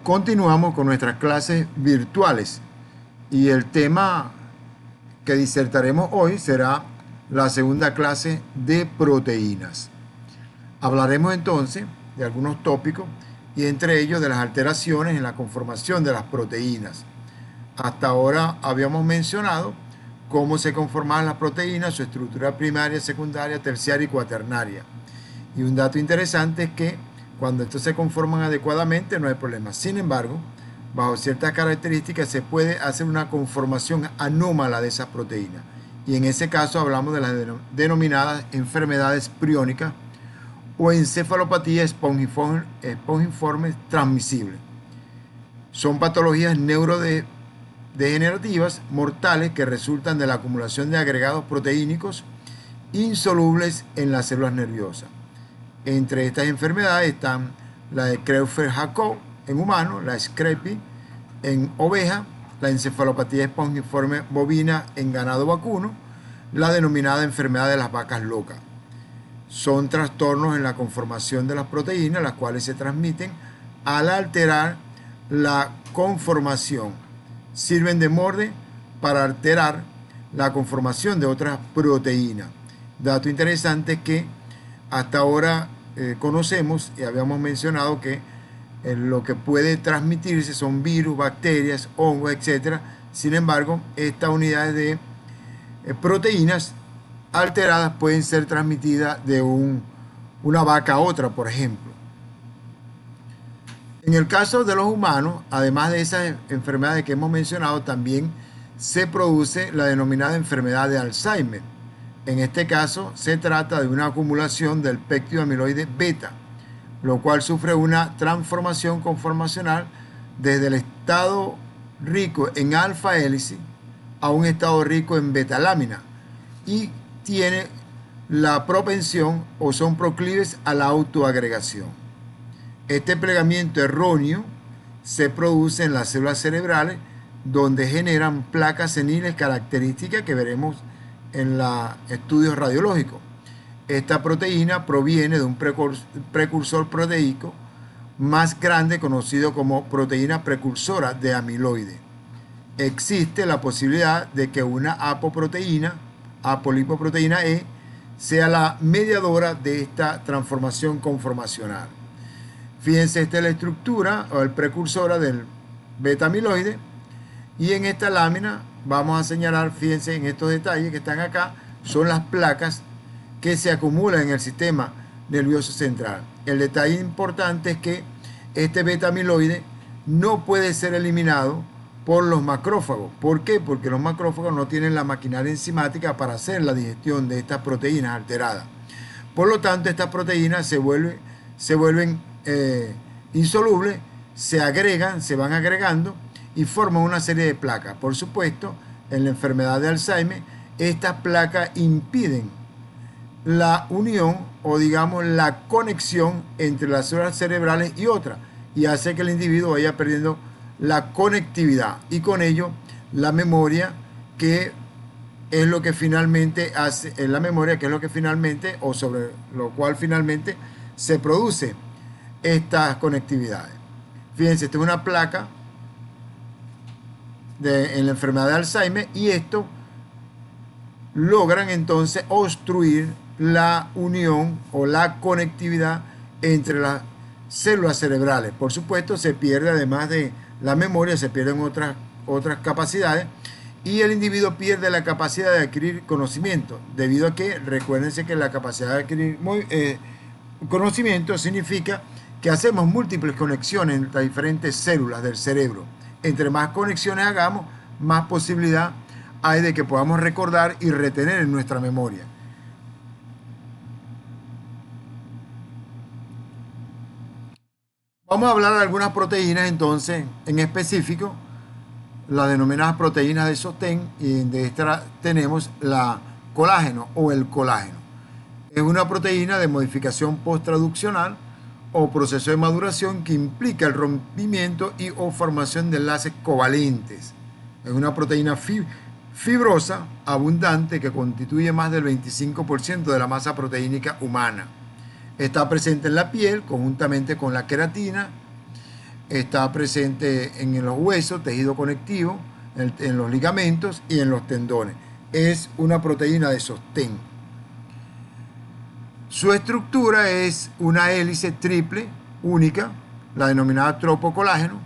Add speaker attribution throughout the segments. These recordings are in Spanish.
Speaker 1: Continuamos con nuestras clases virtuales y el tema que disertaremos hoy será la segunda clase de proteínas. Hablaremos entonces de algunos tópicos y entre ellos de las alteraciones en la conformación de las proteínas. Hasta ahora habíamos mencionado cómo se conformaban las proteínas, su estructura primaria, secundaria, terciaria y cuaternaria. Y un dato interesante es que cuando estos se conforman adecuadamente no hay problema. Sin embargo, bajo ciertas características se puede hacer una conformación anómala de esas proteínas. Y en ese caso hablamos de las denominadas enfermedades priónicas o encefalopatía espongiforme transmisible. Son patologías neurodegenerativas mortales que resultan de la acumulación de agregados proteínicos insolubles en las células nerviosas. Entre estas enfermedades están la de Creutzfeldt-Jakob en humano, la SCREPI en oveja, la encefalopatía espongiforme bovina en ganado vacuno, la denominada enfermedad de las vacas locas. Son trastornos en la conformación de las proteínas, las cuales se transmiten al alterar la conformación. Sirven de molde para alterar la conformación de otras proteínas. Dato interesante es que hasta ahora conocemos y habíamos mencionado que lo que puede transmitirse son virus, bacterias, hongos, etc. Sin embargo, estas unidades de proteínas alteradas pueden ser transmitidas de una vaca a otra, por ejemplo. En el caso de los humanos, además de esas enfermedades que hemos mencionado, también se produce la denominada enfermedad de Alzheimer. En este caso, se trata de una acumulación del péptido amiloide beta, lo cual sufre una transformación conformacional desde el estado rico en alfa hélice a un estado rico en beta lámina y tiene la propensión o son proclives a la autoagregación. Este plegamiento erróneo se produce en las células cerebrales donde generan placas seniles características que veremos en los estudios radiológicos. Esta proteína proviene de un precursor proteico más grande conocido como proteína precursora de amiloide. Existe la posibilidad de que una apolipoproteína E, sea la mediadora de esta transformación conformacional. Fíjense, esta es la estructura o el precursora del beta amiloide y en esta lámina vamos a señalar, fíjense en estos detalles que están acá, son las placas que se acumulan en el sistema nervioso central. El detalle importante es que este beta amiloide no puede ser eliminado por los macrófagos. ¿Por qué? Porque los macrófagos no tienen la maquinaria enzimática para hacer la digestión de estas proteínas alteradas. Por lo tanto, estas proteínas se vuelven insolubles, se agregan, se van agregando y forman una serie de placas. Por supuesto, en la enfermedad de Alzheimer, estas placas impiden la unión o digamos la conexión entre las células cerebrales y otras y hace que el individuo vaya perdiendo la conectividad y con ello la memoria, que es lo que finalmente hace, la memoria que es lo que finalmente o sobre lo cual finalmente se produce estas conectividades. Fíjense, esta es una placa en la enfermedad de Alzheimer y esto logran entonces obstruir la unión o la conectividad entre las células cerebrales. Por supuesto, se pierde, además de la memoria, se pierden otras capacidades y el individuo pierde la capacidad de adquirir conocimiento, debido a que, recuérdense que la capacidad de adquirir conocimiento significa que hacemos múltiples conexiones entre las diferentes células del cerebro. Entre más conexiones hagamos, más posibilidad hay de que podamos recordar y retener en nuestra memoria. Vamos a hablar de algunas proteínas entonces, en específico, las denominadas proteínas de sostén, y de esta tenemos la colágeno o el colágeno. Es una proteína de modificación posttraduccional o proceso de maduración que implica el rompimiento y o formación de enlaces covalentes. Es una proteína fibrosa, abundante, que constituye más del 25% de la masa proteínica humana. Está presente en la piel, conjuntamente con la queratina, está presente en los huesos, tejido conectivo, en los ligamentos y en los tendones. Es una proteína de sostén. Su estructura es una hélice triple única, la denominada tropocolágeno,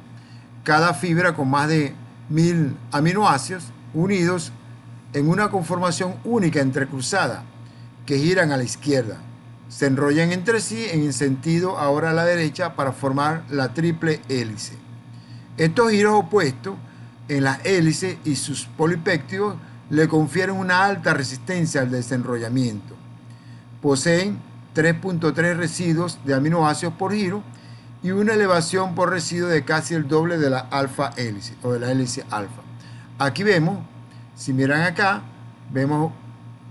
Speaker 1: cada fibra con más de 1000 aminoácidos unidos en una conformación única entrecruzada que giran a la izquierda. Se enrollan entre sí en sentido ahora a la derecha para formar la triple hélice. Estos giros opuestos en las hélices y sus polipéptidos le confieren una alta resistencia al desenrollamiento. Poseen 3.3 residuos de aminoácidos por giro y una elevación por residuo de casi el doble de la alfa hélice o de la hélice alfa. Aquí vemos, si miran acá, vemos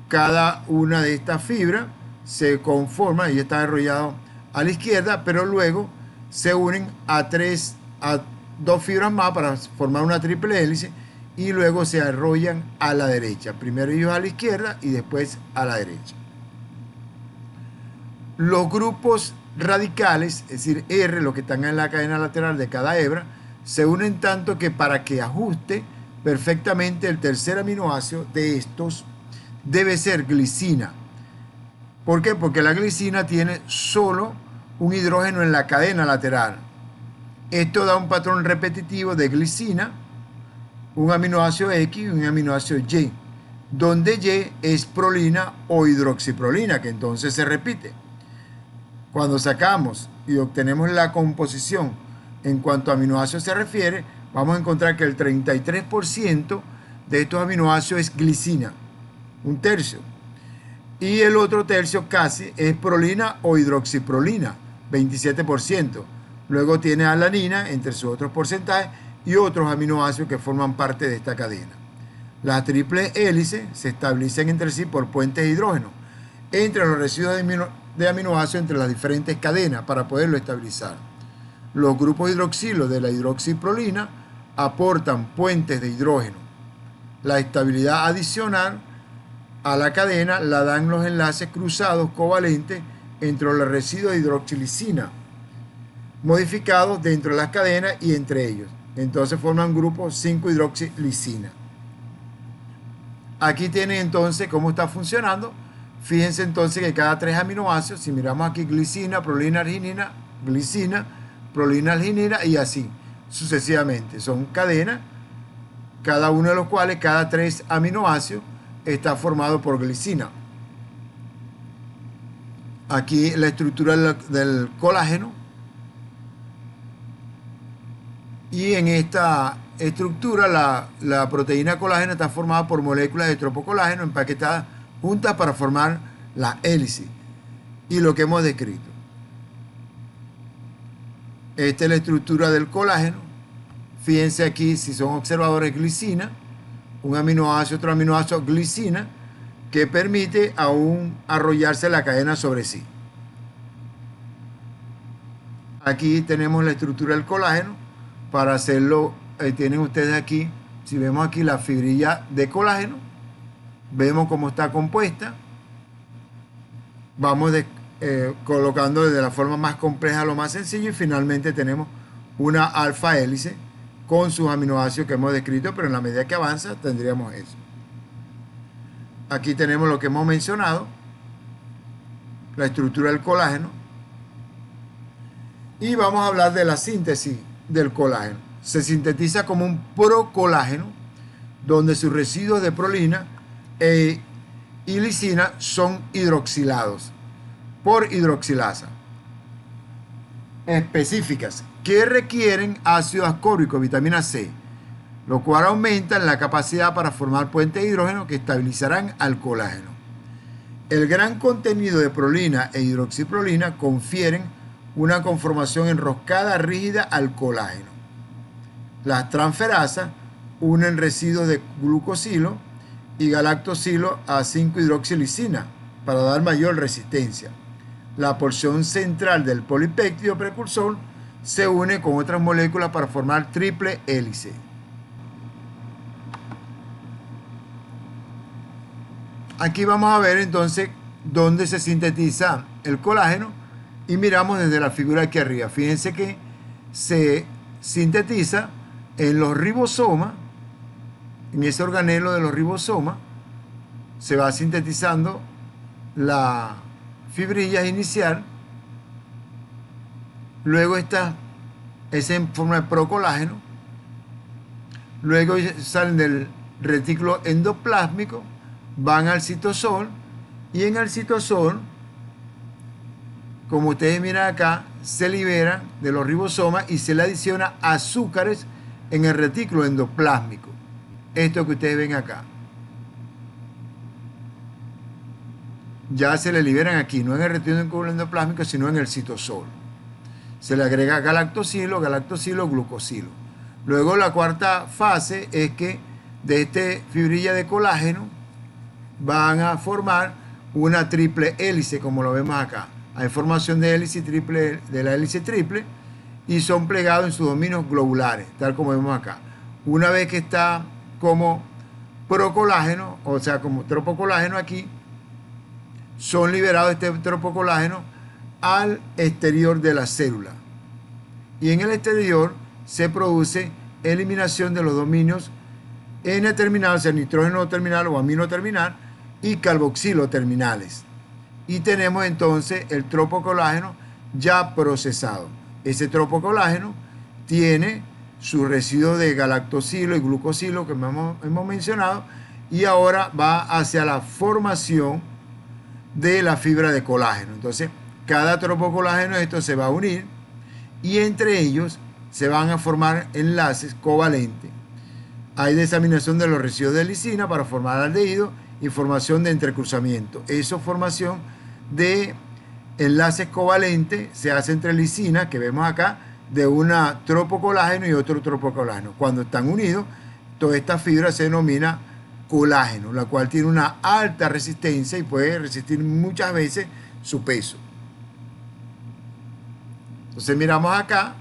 Speaker 1: cada una de estas fibras se conforma y está enrollado a la izquierda, pero luego se unen a dos fibras más para formar una triple hélice y luego se enrollan a la derecha. Primero ellos a la izquierda y después a la derecha. Los grupos radicales, es decir, R, los que están en la cadena lateral de cada hebra, se unen tanto que para que ajuste perfectamente el tercer aminoácido de estos debe ser glicina. ¿Por qué? Porque la glicina tiene solo un hidrógeno en la cadena lateral. Esto da un patrón repetitivo de glicina, un aminoácido X y un aminoácido Y, donde Y es prolina o hidroxiprolina, que entonces se repite. Cuando sacamos y obtenemos la composición en cuanto a aminoácidos se refiere, vamos a encontrar que el 33% de estos aminoácidos es glicina, un tercio. Y el otro tercio casi es prolina o hidroxiprolina, 27%. Luego tiene alanina entre sus otros porcentajes y otros aminoácidos que forman parte de esta cadena. Las triple hélices se establecen entre sí por puentes de hidrógeno entre los residuos de aminoácidos entre las diferentes cadenas para poderlo estabilizar. Los grupos hidroxilo de la hidroxiprolina aportan puentes de hidrógeno. La estabilidad adicional a la cadena la dan los enlaces cruzados covalentes entre los residuos de hidroxilisina modificados dentro de las cadenas y entre ellos. Entonces forman grupo 5-hidroxilisina. Aquí tienen entonces cómo está funcionando. Fíjense entonces que cada 3 aminoácidos, si miramos aquí glicina, prolina, arginina, glicina, prolina, arginina y así sucesivamente. Son cadenas, cada uno de los cuales, cada 3 aminoácidos, está formado por glicina. Aquí la estructura del colágeno. Y en esta estructura la proteína colágeno está formada por moléculas de tropocolágeno empaquetadas juntas para formar la hélice y lo que hemos descrito. Esta es la estructura del colágeno. Fíjense aquí, si son observadores, glicina, un aminoácido, otro aminoácido, glicina, que permite aún arrollarse la cadena sobre sí. Aquí tenemos la estructura del colágeno. Para hacerlo, tienen ustedes aquí, si vemos aquí la fibrilla de colágeno, vemos cómo está compuesta. Vamos colocando desde la forma más compleja a lo más sencillo y finalmente tenemos una alfa hélice con sus aminoácidos que hemos descrito, pero en la medida que avanza tendríamos eso. Aquí tenemos lo que hemos mencionado, la estructura del colágeno, y vamos a hablar de la síntesis del colágeno. Se sintetiza como un procolágeno, donde sus residuos de prolina y lisina son hidroxilados por hidroxilasa específicas que requieren ácido ascórbico, vitamina C, lo cual aumenta la capacidad para formar puentes de hidrógeno que estabilizarán al colágeno. El gran contenido de prolina e hidroxiprolina confieren una conformación enroscada rígida al colágeno. Las transferasas unen residuos de glucosilo y galactosilo a 5-hidroxilisina para dar mayor resistencia. La porción central del polipéptido precursor se une con otras moléculas para formar triple hélice. Aquí vamos a ver entonces dónde se sintetiza el colágeno y miramos desde la figura aquí arriba. Fíjense que se sintetiza en los ribosomas, en ese organelo de los ribosomas, se va sintetizando la fibrilla inicial, luego esa en forma de procolágeno, luego salen del retículo endoplásmico, van al citosol, y en el citosol, como ustedes miran acá, se liberan de los ribosomas y se le adiciona azúcares en el retículo endoplásmico. Esto que ustedes ven acá. Ya se le liberan aquí, no en el retículo endoplásmico, sino en el citosol. Se le agrega galactosilo, glucosilo. Luego la cuarta fase es que de esta fibrilla de colágeno van a formar una triple hélice, como lo vemos acá. Hay formación de hélice triple, de la hélice triple, y son plegados en sus dominios globulares, tal como vemos acá. Una vez que está como procolágeno, o sea, como tropocolágeno aquí, son liberados este tropocolágeno al exterior de la célula. Y en el exterior se produce eliminación de los dominios N-terminal, o sea, nitrógeno terminal o amino terminal, y carboxilo terminales. Y tenemos entonces el tropocolágeno ya procesado. Ese tropocolágeno tiene su residuo de galactosilo y glucosilo que hemos mencionado, y ahora va hacia la formación de la fibra de colágeno. Entonces, cada tropocolágeno esto se va a unir y entre ellos se van a formar enlaces covalentes. Hay desaminación de los residuos de lisina para formar aldehído y formación de entrecruzamiento. Eso, formación de enlaces covalentes, se hace entre lisina, que vemos acá, de una tropocolágeno y otro tropocolágeno. Cuando están unidos, toda esta fibra se denomina colágeno, la cual tiene una alta resistencia y puede resistir muchas veces su peso. Entonces miramos acá,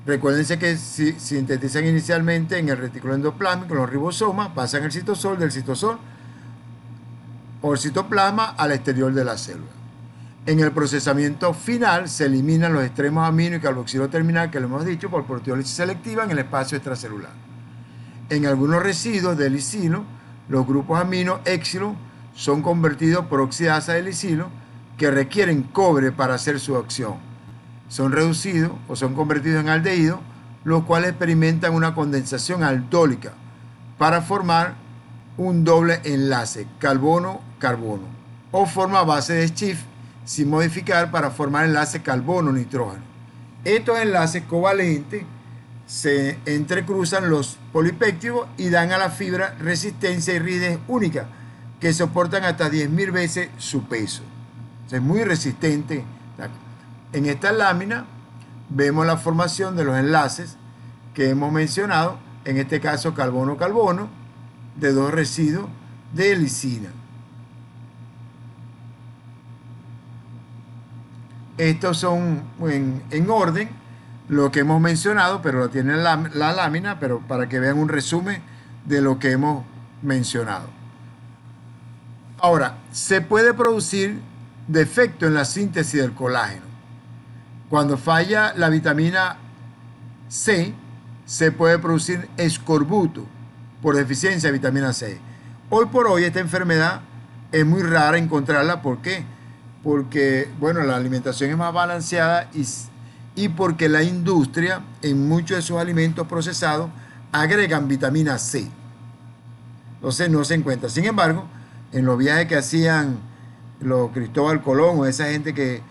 Speaker 1: recuérdense que si sintetizan inicialmente en el retículo endoplásmico, en los ribosomas, pasan el citosol, del citosol o el citoplasma al exterior de la célula. En el procesamiento final se eliminan los extremos amino y carboxilo terminal, que lo hemos dicho, por proteólisis selectiva en el espacio extracelular. En algunos residuos de lisilo, los grupos amino éxilo son convertidos por oxidasa de lisilo, que requieren cobre para hacer su acción. Son reducidos o son convertidos en aldehído, los cuales experimentan una condensación aldólica para formar un doble enlace carbono-carbono, o forma base de Schiff sin modificar para formar enlace carbono-nitrógeno. Estos enlaces covalentes se entrecruzan los polipéptidos y dan a la fibra resistencia y rigidez única, que soportan hasta 10.000 veces su peso. Es muy resistente. En esta lámina vemos la formación de los enlaces que hemos mencionado, en este caso carbono-carbono, de dos residuos de lisina. Estos son en orden lo que hemos mencionado, pero lo tiene la lámina, pero para que vean un resumen de lo que hemos mencionado. Ahora, se puede producir defecto en la síntesis del colágeno. Cuando falla la vitamina C, se puede producir escorbuto por deficiencia de vitamina C. Hoy por hoy esta enfermedad es muy rara encontrarla. ¿Por qué? Porque, bueno, la alimentación es más balanceada y porque la industria en muchos de sus alimentos procesados agregan vitamina C. Entonces no se encuentra. Sin embargo, en los viajes que hacían los Cristóbal Colón o esa gente que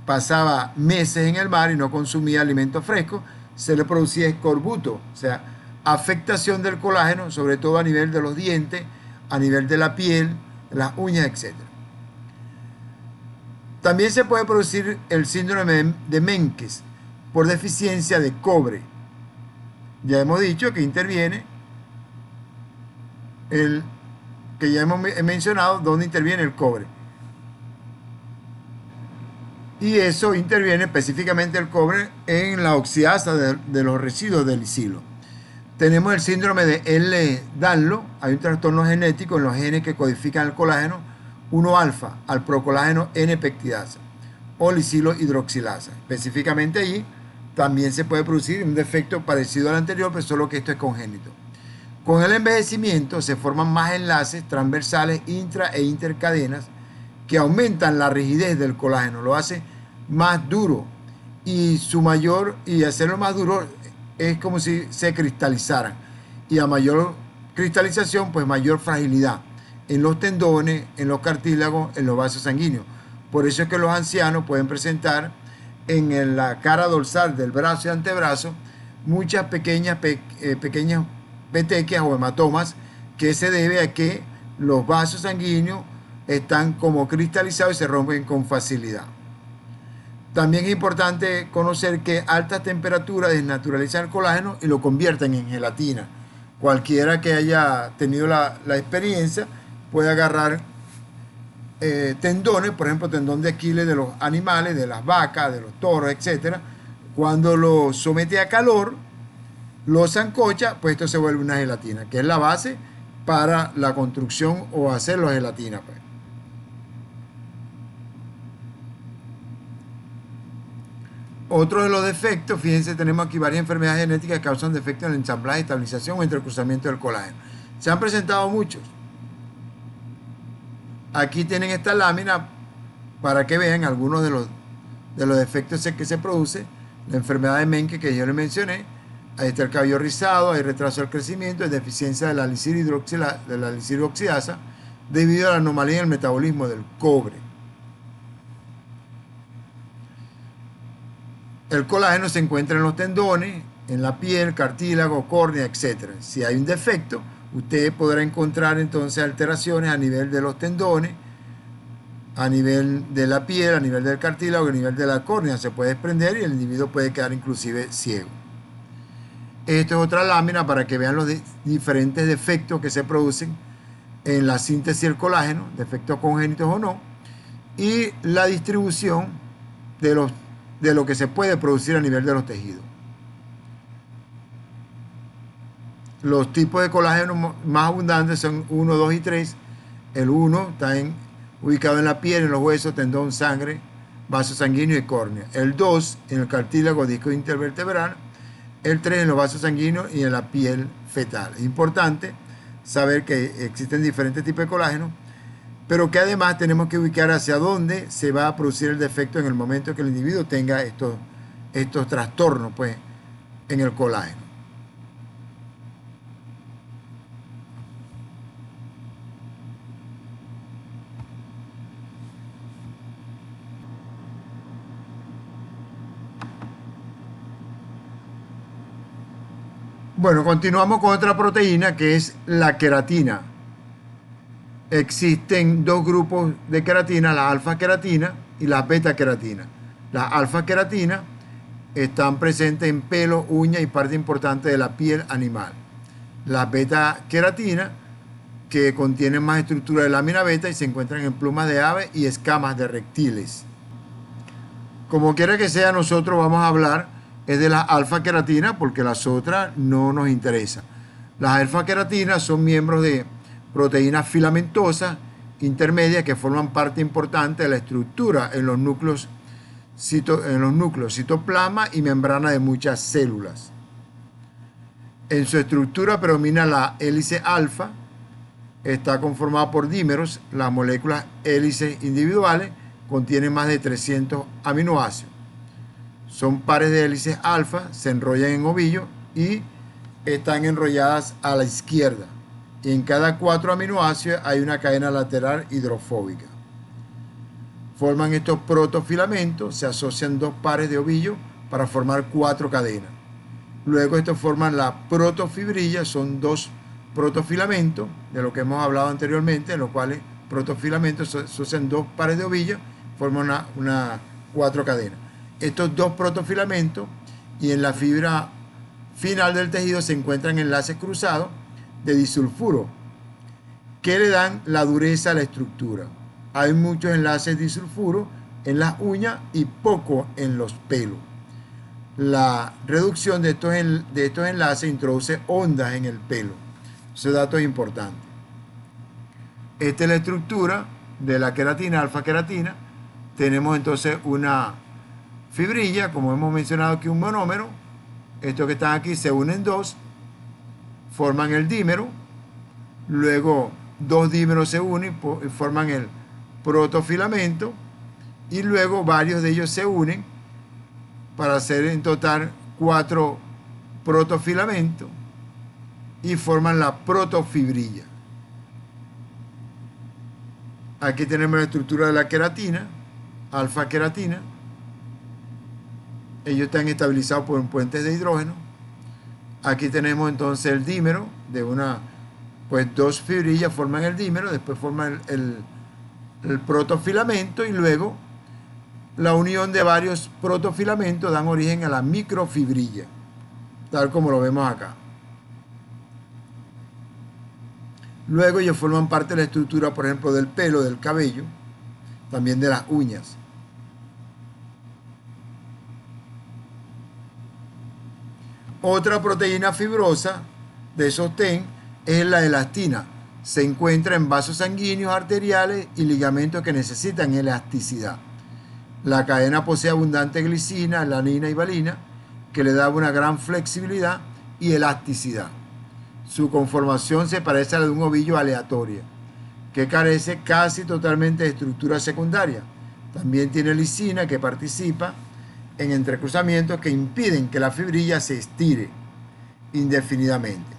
Speaker 1: pasaba meses en el mar y no consumía alimentos frescos, se le producía escorbuto, o sea, afectación del colágeno, sobre todo a nivel de los dientes, a nivel de la piel, las uñas, etc. También se puede producir el síndrome de Menkes por deficiencia de cobre. Ya hemos dicho que interviene que ya hemos mencionado dónde interviene el cobre. Y eso interviene específicamente el cobre en la oxidasa de los residuos del lisilo. Tenemos el síndrome de Ehlers-Danlos. Hay un trastorno genético en los genes que codifican el colágeno 1-alfa al procolágeno N-peptidasa o lisilo hidroxilasa. Específicamente allí también se puede producir un defecto parecido al anterior, pero solo que esto es congénito. Con el envejecimiento se forman más enlaces transversales intra e intercadenas que aumentan la rigidez del colágeno, lo hace más duro, y hacerlo más duro es como si se cristalizaran, y a mayor cristalización pues mayor fragilidad en los tendones, en los cartílagos, en los vasos sanguíneos. Por eso es que los ancianos pueden presentar en la cara dorsal del brazo y antebrazo muchas pequeñas petequias o hematomas, que se debe a que los vasos sanguíneos están como cristalizados y se rompen con facilidad. También es importante conocer que altas temperaturas desnaturalizan el colágeno y lo convierten en gelatina. Cualquiera que haya tenido la experiencia puede agarrar tendones, por ejemplo, tendón de Aquiles de los animales, de las vacas, de los toros, etc. Cuando lo somete a calor, lo sancocha, pues esto se vuelve una gelatina, que es la base para la construcción o hacer la gelatina, pues. Otro de los defectos, fíjense, tenemos aquí varias enfermedades genéticas que causan defectos en el ensamblaje, estabilización o entrecruzamiento del colágeno. Se han presentado muchos. Aquí tienen esta lámina para que vean algunos de los defectos que se produce. La enfermedad de Menke, que yo les mencioné. Ahí está el cabello rizado, hay retraso del crecimiento, hay deficiencia de la lisirhidroxidasa debido a la anomalía en el metabolismo del cobre. El colágeno se encuentra en los tendones, en la piel, cartílago, córnea, etc. Si hay un defecto, usted podrá encontrar entonces alteraciones a nivel de los tendones, a nivel de la piel, a nivel del cartílago, a nivel de la córnea. Se puede desprender y el individuo puede quedar inclusive ciego. Esto es otra lámina para que vean los diferentes defectos que se producen en la síntesis del colágeno, defectos congénitos o no, y la distribución de lo que se puede producir a nivel de los tejidos. Los tipos de colágeno más abundantes son 1, 2 y 3. El 1 está ubicado en la piel, en los huesos, tendón, sangre, vaso sanguíneo y córnea. El 2 en el cartílago, disco intervertebral. El 3 en los vasos sanguíneos y en la piel fetal. Es importante saber que existen diferentes tipos de colágeno, pero que además tenemos que ubicar hacia dónde se va a producir el defecto en el momento que el individuo tenga estos trastornos, pues, en el colágeno. Bueno, continuamos con otra proteína que es la queratina. Existen dos grupos de queratina, la alfa-queratina y la beta-queratina. Las alfa-queratina están presentes en pelo, uña y parte importante de la piel animal. La beta-queratina, que contienen más estructura de lámina beta y se encuentran en plumas de aves y escamas de reptiles. Como quiera que sea, nosotros vamos a hablar es de la alfa-queratina porque las otras no nos interesan. Las alfa-queratinas son miembros de proteínas filamentosas intermedias que forman parte importante de la estructura en los núcleos citoplasma y membrana de muchas células. En su estructura predomina la hélice alfa, está conformada por dímeros. Las moléculas hélices individuales contienen más de 300 aminoácidos. Son pares de hélices alfa, se enrollan en ovillo y están enrolladas a la izquierda. Y en cada 4 aminoácidos hay una cadena lateral hidrofóbica. Forman estos protofilamentos, se asocian 2 pares de ovillo para formar 4 cadenas. Luego estos forman la protofibrilla, son 2 protofilamentos, de lo que hemos hablado anteriormente, en los cuales protofilamentos se asocian 2 pares de ovillo, forman una 4 cadenas. Estos 2 protofilamentos y en la fibra final del tejido se encuentran enlaces cruzados de disulfuro que le dan la dureza a la estructura. Hay muchos enlaces de disulfuro en las uñas y poco en los pelos. La reducción de estos enlaces introduce ondas en el pelo. Ese dato es importante. Esta es la estructura de la queratina, alfa-queratina. Tenemos entonces una fibrilla, como hemos mencionado aquí, un monómero. Estos que están aquí se unen dos, forman el dímero. Luego dos dímeros se unen y forman el protofilamento. Y luego varios de ellos se unen para hacer en total 4 protofilamentos y forman la protofibrilla. Aquí tenemos la estructura de la queratina, alfa queratina. Ellos están estabilizados por puentes de hidrógeno. Aquí tenemos entonces el dímero de pues dos fibrillas forman el dímero, después forman el protofilamento y luego la unión de varios protofilamentos dan origen a la microfibrilla, tal como lo vemos acá. Luego ellos forman parte de la estructura, por ejemplo, del pelo, del cabello, también de las uñas. Otra proteína fibrosa de sostén es la elastina. Se encuentra en vasos sanguíneos, arteriales y ligamentos que necesitan elasticidad. La cadena posee abundante glicina, alanina y valina, que le da una gran flexibilidad y elasticidad. Su conformación se parece a la de un ovillo aleatoria, que carece casi totalmente de estructura secundaria. También tiene lisina, que participa en entrecruzamientos que impiden que la fibrilla se estire indefinidamente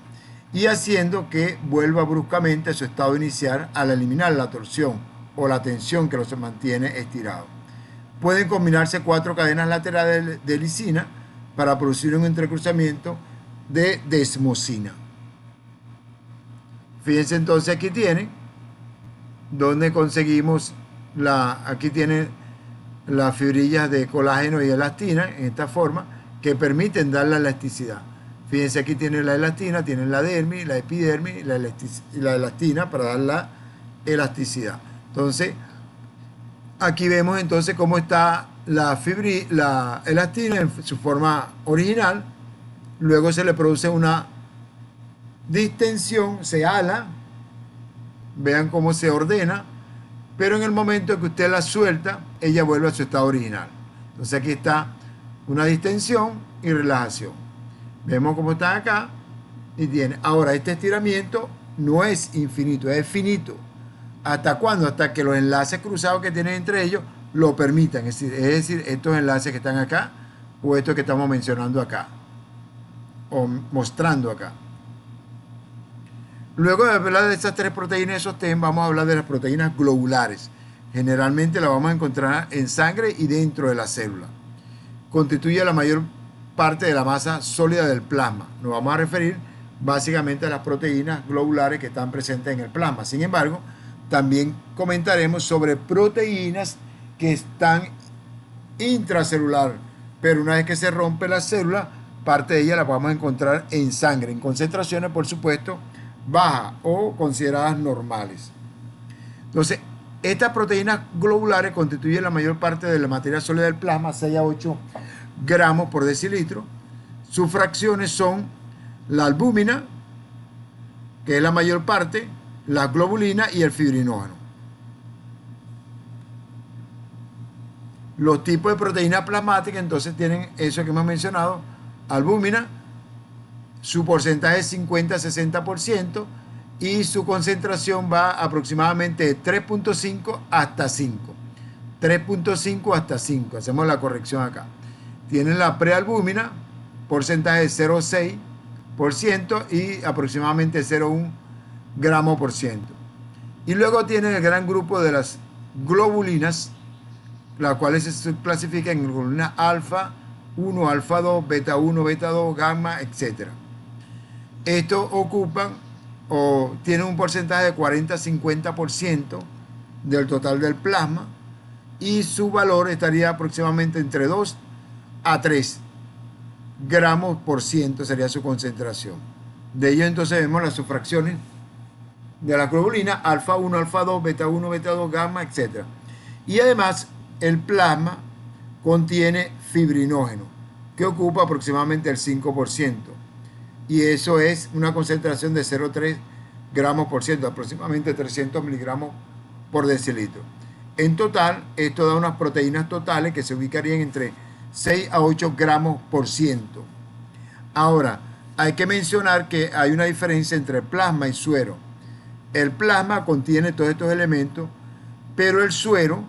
Speaker 1: y haciendo que vuelva bruscamente a su estado inicial al eliminar la torsión o la tensión que los mantiene estirados. Pueden combinarse 4 cadenas laterales de lisina para producir un entrecruzamiento de desmosina. Fíjense entonces, aquí tienen donde conseguimos aquí tienen las fibrillas de colágeno y elastina en esta forma que permiten dar la elasticidad. Fíjense, aquí tienen la elastina, tienen la dermis, la epidermis y la elastina para dar la elasticidad. Entonces, aquí vemos entonces cómo está la elastina en su forma original. Luego se le produce una distensión, se ala, vean cómo se ordena, pero en el momento que usted la suelta, ella vuelve a su estado original. Entonces aquí está una distensión y relajación. Vemos cómo está acá y tiene. Ahora, este estiramiento no es infinito, es finito. ¿Hasta cuándo? Hasta que los enlaces cruzados que tienen entre ellos lo permitan. Es decir, estos enlaces que están acá o estos que estamos mencionando acá o mostrando acá. Luego de hablar de estas 3 proteínas de sostén, vamos a hablar de las proteínas globulares. Generalmente las vamos a encontrar en sangre y dentro de la célula. Constituye la mayor parte de la masa sólida del plasma. Nos vamos a referir básicamente a las proteínas globulares que están presentes en el plasma. Sin embargo, también comentaremos sobre proteínas que están intracelular, pero una vez que se rompe la célula, parte de ellas la vamos a encontrar en sangre, en concentraciones, por supuesto, bajas o consideradas normales. Entonces, estas proteínas globulares constituyen la mayor parte de la materia sólida del plasma, 6 a 8 gramos por decilitro. Sus fracciones son la albúmina, que es la mayor parte, la globulina y el fibrinógeno. Los tipos de proteínas plasmáticas entonces tienen eso que hemos mencionado: albúmina, su porcentaje es 50-60% y su concentración va aproximadamente de 3.5 hasta 5. 3.5 hasta 5, hacemos la corrección acá. Tienen la prealbúmina, porcentaje de 0,6% y aproximadamente 0,1 gramos por ciento. Y luego tienen el gran grupo de las globulinas, las cuales se clasifican en globulina alfa 1, alfa 2, beta 1, beta 2, gamma, etc. Estos ocupan o tienen un porcentaje de 40-50% del total del plasma y su valor estaría aproximadamente entre 2 a 3 gramos por ciento sería su concentración. De ello entonces vemos las subfracciones de la globulina, alfa 1, alfa 2, beta 1, beta 2, gamma, etc. Y además el plasma contiene fibrinógeno, que ocupa aproximadamente el 5%. Y eso es una concentración de 0,3 gramos por ciento, aproximadamente 300 miligramos por decilitro. En total, esto da unas proteínas totales que se ubicarían entre 6 a 8 gramos por ciento. Ahora, hay que mencionar que hay una diferencia entre plasma y suero. El plasma contiene todos estos elementos, pero el suero,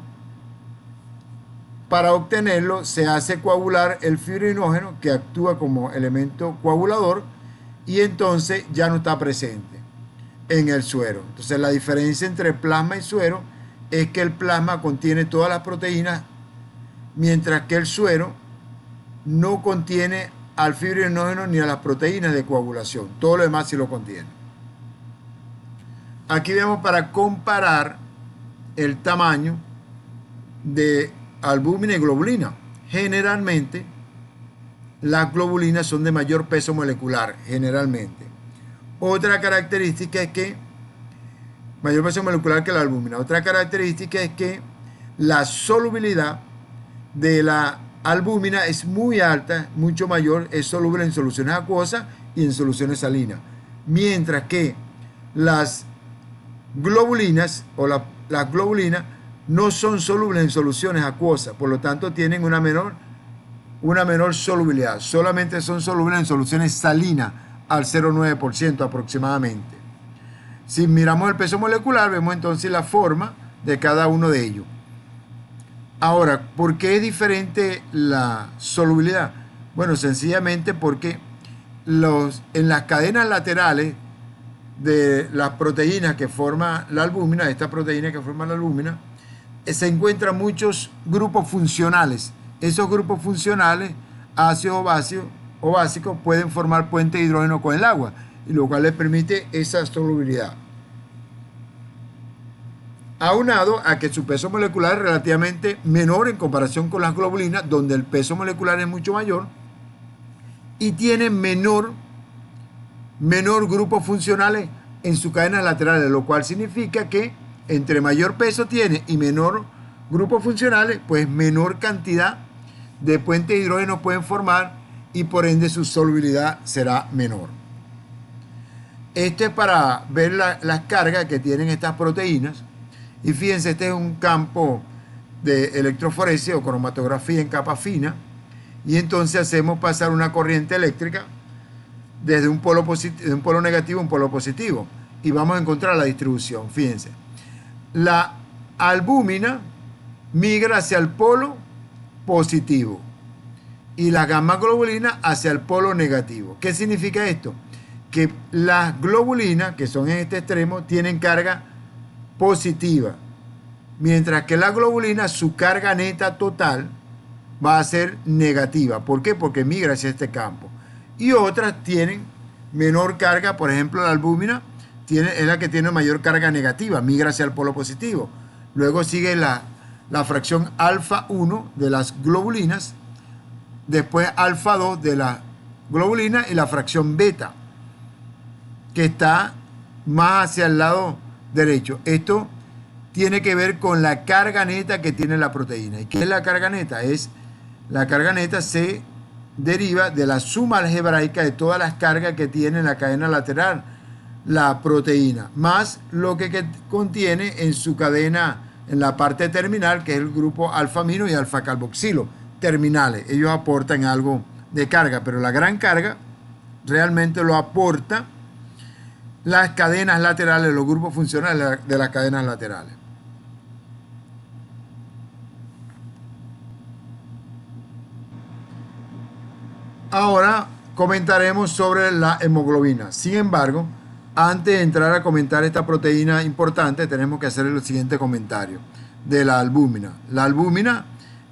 Speaker 1: para obtenerlo, se hace coagular el fibrinógeno, que actúa como elemento coagulador, y entonces ya no está presente en el suero. Entonces, la diferencia entre plasma y suero es que el plasma contiene todas las proteínas, mientras que el suero no contiene al fibrinógeno ni a las proteínas de coagulación. Todo lo demás sí lo contiene. Aquí vemos para comparar el tamaño de albúmina y globulina. Generalmente, las globulinas son de mayor peso molecular, generalmente. Otra característica es que, mayor peso molecular que la albúmina. Otra característica es que la solubilidad de la albúmina es muy alta, mucho mayor, es soluble en soluciones acuosas y en soluciones salinas. Mientras que las globulinas las globulinas no son solubles en soluciones acuosas, por lo tanto tienen una menor solubilidad. Solamente son solubles en soluciones salinas al 0,9% aproximadamente. Si miramos el peso molecular, vemos entonces la forma de cada uno de ellos. Ahora, ¿por qué es diferente la solubilidad? Bueno, sencillamente porque en las cadenas laterales de las proteínas que forma la albúmina, esta proteína que forma la albúmina, se encuentran muchos grupos funcionales. Esos grupos funcionales, ácidos o básicos, pueden formar puente de hidrógeno con el agua, y lo cual les permite esa solubilidad. Aunado a que su peso molecular es relativamente menor en comparación con las globulinas, donde el peso molecular es mucho mayor, y tiene menor grupos funcionales en sus cadenas laterales, lo cual significa que entre mayor peso tiene y menor grupos funcionales, pues menor cantidad de puentes de hidrógeno pueden formar, y por ende su solubilidad será menor. Esto es para ver las cargas que tienen estas proteínas. Y fíjense, este es un campo de electroforesis o cromatografía en capa fina, y entonces hacemos pasar una corriente eléctrica desde un polo negativo a un polo positivo, y vamos a encontrar la distribución. Fíjense, la albúmina migra hacia el polo positivo y la gamma globulina hacia el polo negativo. ¿Qué significa esto? Que las globulinas, que son en este extremo, tienen carga positiva, mientras que la globulina, su carga neta total va a ser negativa. ¿Por qué? Porque migra hacia este campo. Y otras tienen menor carga. Por ejemplo, la albúmina es la que tiene mayor carga negativa, migra hacia el polo positivo. Luego sigue la fracción alfa 1 de las globulinas, después alfa 2 de la globulina, y la fracción beta, que está más hacia el lado derecho. Esto tiene que ver con la carga neta que tiene la proteína. ¿Y qué es la carga neta? La carga neta se deriva de la suma algebraica de todas las cargas que tiene en la cadena lateral la proteína, más lo que contiene en su cadena, en la parte terminal, que es el grupo alfa-amino y alfa-carboxilo terminales. Ellos aportan algo de carga, pero la gran carga realmente lo aporta las cadenas laterales, los grupos funcionales de las cadenas laterales. Ahora comentaremos sobre la hemoglobina. Sin embargo, antes de entrar a comentar esta proteína importante, tenemos que hacer el siguiente comentario de la albúmina. La albúmina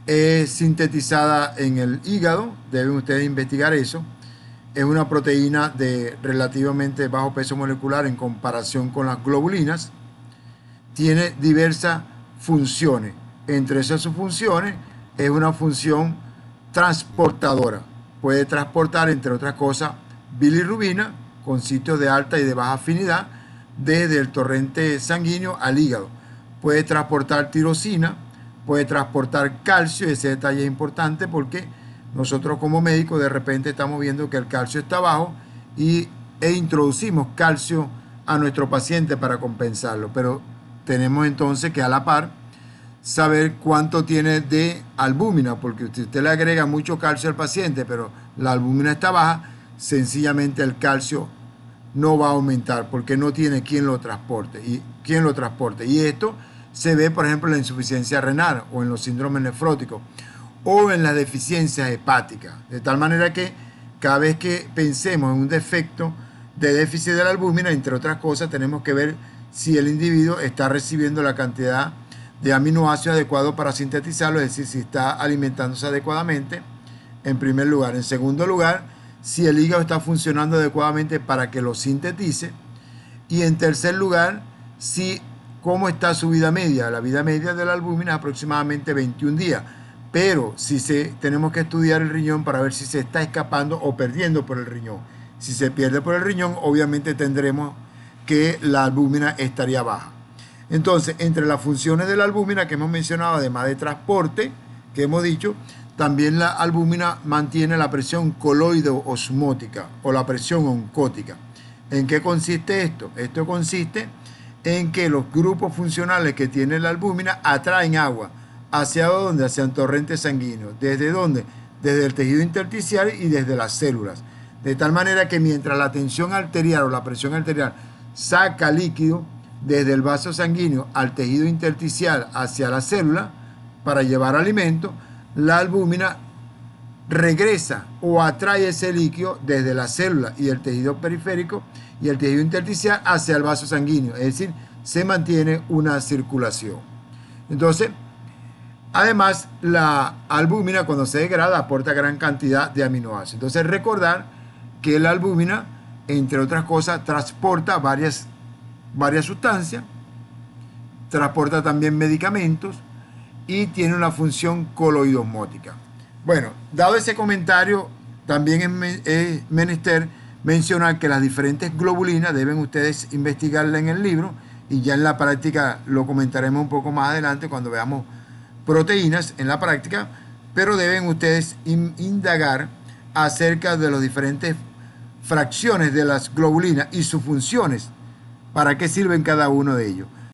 Speaker 1: es sintetizada en el hígado, deben ustedes investigar eso. Es una proteína de relativamente bajo peso molecular en comparación con las globulinas. Tiene diversas funciones. Entre esas sus funciones es una función transportadora. Puede transportar, entre otras cosas, bilirrubina con sitios de alta y de baja afinidad desde el torrente sanguíneo al hígado. Puede transportar tirosina, puede transportar calcio. Ese detalle es importante porque nosotros como médicos de repente estamos viendo que el calcio está bajo e introducimos calcio a nuestro paciente para compensarlo, pero tenemos entonces que a la par saber cuánto tiene de albúmina, porque si usted le agrega mucho calcio al paciente, pero la albúmina está baja, sencillamente el calcio no va a aumentar porque no tiene quien lo transporte. Y esto se ve, por ejemplo, en la insuficiencia renal o en los síndromes nefróticos o en las deficiencias hepáticas. De tal manera que cada vez que pensemos en un defecto de déficit de la albúmina, entre otras cosas, tenemos que ver si el individuo está recibiendo la cantidad de aminoácidos adecuados para sintetizarlo, es decir, si está alimentándose adecuadamente, en primer lugar. En segundo lugar, si el hígado está funcionando adecuadamente para que lo sintetice. Y en tercer lugar, cómo está su vida media. La vida media de la albúmina es aproximadamente 21 días. Pero tenemos que estudiar el riñón para ver si se está escapando o perdiendo por el riñón. Si se pierde por el riñón, obviamente tendremos que la albúmina estaría baja. Entonces, entre las funciones de la albúmina que hemos mencionado, además de transporte, que hemos dicho, también la albúmina mantiene la presión coloide-osmótica o la presión oncótica. ¿En qué consiste esto? Esto consiste en que los grupos funcionales que tiene la albúmina atraen agua. ¿Hacia dónde? Hacia el torrente sanguíneo. ¿Desde dónde? Desde el tejido intersticial y desde las células. De tal manera que mientras la tensión arterial o la presión arterial saca líquido desde el vaso sanguíneo al tejido intersticial hacia la célula para llevar alimento, la albúmina regresa o atrae ese líquido desde la célula y el tejido periférico y el tejido intersticial hacia el vaso sanguíneo. Es decir, se mantiene una circulación. Entonces, además, la albúmina cuando se degrada aporta gran cantidad de aminoácidos. Entonces, recordar que la albúmina, entre otras cosas, transporta varias sustancias, transporta también medicamentos y tiene una función coloidosmótica. Bueno, dado ese comentario, también es menester mencionar que las diferentes globulinas deben ustedes investigarla en el libro y ya en la práctica lo comentaremos un poco más adelante cuando veamos proteínas en la práctica, pero deben ustedes indagar acerca de las diferentes fracciones de las globulinas y sus funciones, para qué sirven cada uno de ellos.